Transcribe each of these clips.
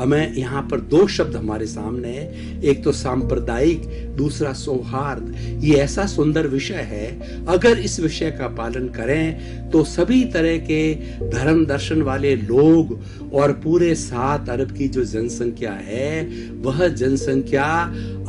हमें यहाँ पर दो शब्द हमारे सामने है, एक तो सांप्रदायिक, दूसरा सौहार्द। ये ऐसा सुंदर विषय है, अगर इस विषय का पालन करें तो सभी तरह के धर्म दर्शन वाले लोग और पूरे 7 अरब की जो जनसंख्या है, वह जनसंख्या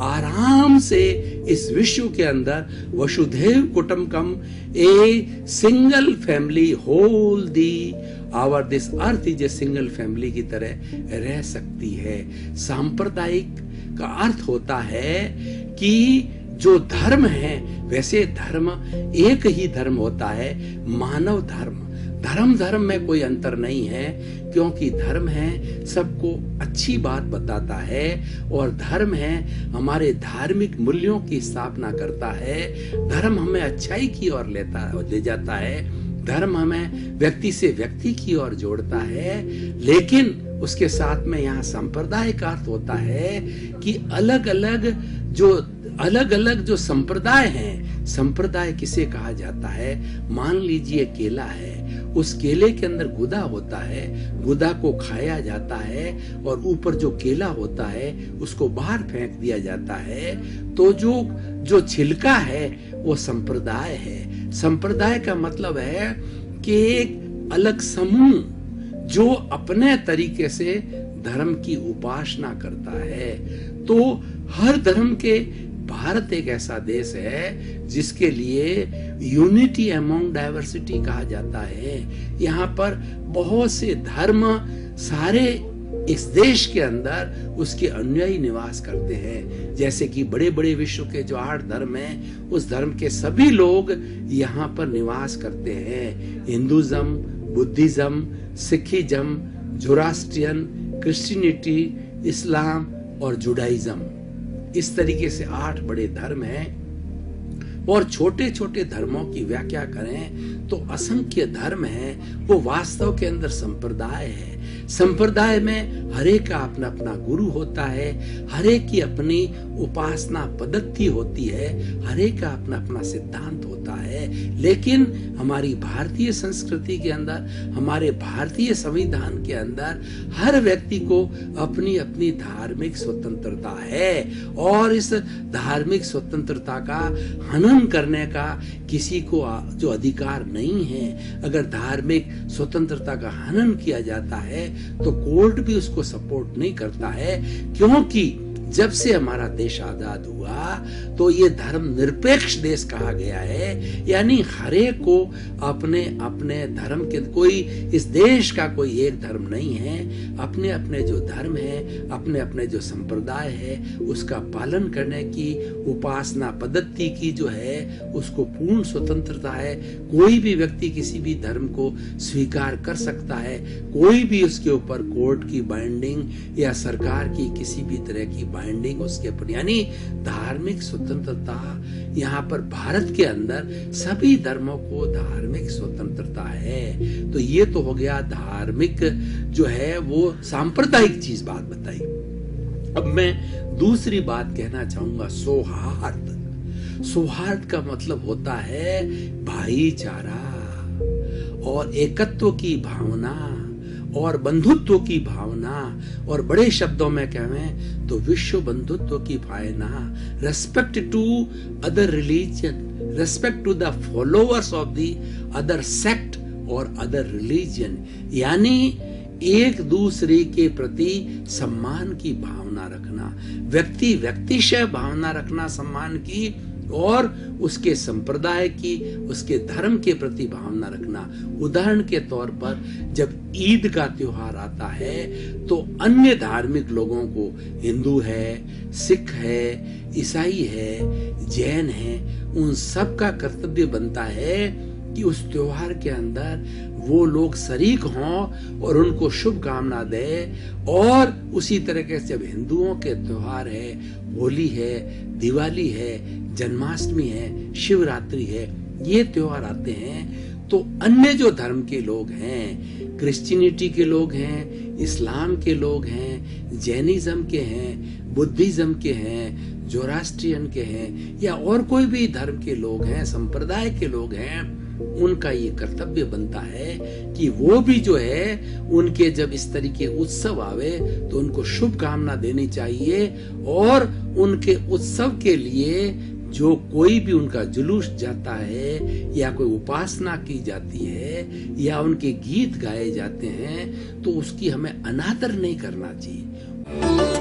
आराम से इस विश्व के अंदर वसुधैव कुटुंबकम, a single family, whole the our this earth is a single family की तरह रह सकती है। सांप्रदायिक का अर्थ होता है कि जो धर्म है, वैसे धर्म एक ही धर्म होता है, मानव धर्म। धर्म में कोई अंतर नहीं है, क्योंकि धर्म है सबको अच्छी बात बताता है, और धर्म है हमारे धार्मिक मूल्यों की स्थापना करता है। धर्म हमें अच्छाई की ओर ले जाता है। धर्म हमें व्यक्ति से व्यक्ति की ओर जोड़ता है। लेकिन उसके साथ में यहाँ संप्रदाय का अर्थ होता है कि अलग अलग जो संप्रदाय हैं, संप्रदाय किसे कहा जाता है? मान लीजिए केला है, उस केले के अंदर गुदा होता है, गुदा को खाया जाता है और ऊपर जो केला होता है उसको बाहर फेंक दिया जाता है। तो जो छिलका है वो संप्रदाय है। संप्रदाय का मतलब है कि एक अलग समूह जो अपने तरीके से धर्म की उपासना करता है। तो हर धर्म के, भारत एक ऐसा देश है जिसके लिए यूनिटी अमंग डाइवर्सिटी कहा जाता है। यहाँ पर बहुत से धर्म सारे इस देश के अंदर उसके अनुयायी निवास करते हैं। जैसे कि बड़े बड़े विश्व के जो 8 धर्म हैं, उस धर्म के सभी लोग यहाँ पर निवास करते हैं। Hinduism, Buddhism, Sikhism, Zoroastrian, Christianity, इस्लाम और जुडाइज्म, इस तरीके से 8 बड़े धर्म हैं। और छोटे छोटे धर्मों की व्याख्या करें तो असंख्य धर्म हैं। वो वास्तव के अंदर संप्रदाय है। संप्रदाय में हरेक का अपना अपना गुरु होता है, हरेक की अपनी उपासना पद्धति होती है, हरेक का अपना अपना सिद्धांत होता है। लेकिन हमारी भारतीय संस्कृति के अंदर, हमारे भारतीय संविधान के अंदर हर व्यक्ति को अपनी अपनी धार्मिक स्वतंत्रता है, और इस धार्मिक स्वतंत्रता का हनन करने का किसी को जो अधिकार नहीं है। अगर धार्मिक स्वतंत्रता का हनन किया जाता है तो कोर्ट भी उसको सपोर्ट नहीं करता है, क्योंकि जब से हमारा देश आजाद हुआ तो ये धर्म निरपेक्ष देश कहा गया है। यानी हरेक को अपने अपने धर्म के, कोई इस देश का कोई एक धर्म नहीं है। अपने अपने जो धर्म है, अपने अपने जो संप्रदाय है, उसका पालन करने की, उपासना पद्धति की जो है उसको पूर्ण स्वतंत्रता है। कोई भी व्यक्ति किसी भी धर्म को स्वीकार कर सकता है। कोई भी उसके ऊपर कोर्ट की बाइंडिंग या सरकार की किसी भी तरह की बाइंडिंग उसके ऊपर, यानी धार्मिक स्वतंत्रता यहाँ पर भारत के अंदर सभी धर्मों को धार्मिक स्वतंत्रता है। तो ये तो हो गया धार्मिक जो है वो सांप्रदायिक चीज बात बताई। अब मैं दूसरी बात कहना चाहूंगा, सौहार्द। सौहार्द का मतलब होता है भाईचारा और एकत्व की भावना और बंधुत्व की भावना, और बड़े शब्दों में कहें तो विश्व बंधुत्व की भावना, respect to other religion, respect to the followers of the other sect और अदर रिलीजन, यानी एक दूसरे के प्रति सम्मान की भावना रखना, व्यक्तिशय भावना रखना सम्मान की, और उसके संप्रदाय की, उसके धर्म के प्रति भावना रखना। उदाहरण के तौर पर जब ईद का त्योहार आता है तो अन्य धार्मिक लोगों को, हिंदू है, सिख है, ईसाई है, जैन है, उन सब का कर्तव्य बनता है कि उस त्योहार के अंदर वो लोग शरीक हों और उनको शुभकामना दे। और उसी तरीके से जब हिंदुओं के त्योहार है, होली है, दिवाली है, जन्माष्टमी है, शिवरात्रि है, ये त्योहार आते हैं तो अन्य जो धर्म के लोग हैं, क्रिश्चियनिटी के लोग हैं, इस्लाम के लोग हैं, जैनिज्म के हैं, बुद्धिज्म के हैं, जोरास्ट्रियन के हैं, या और कोई भी धर्म के लोग हैं, संप्रदाय के लोग हैं, उनका ये कर्तव्य बनता है कि वो भी जो है उनके जब इस तरीके उत्सव आवे तो उनको शुभकामना देनी चाहिए, और उनके उत्सव के लिए जो कोई भी उनका जुलूस जाता है या कोई उपासना की जाती है या उनके गीत गाए जाते हैं तो उसकी हमें अनादर नहीं करना चाहिए।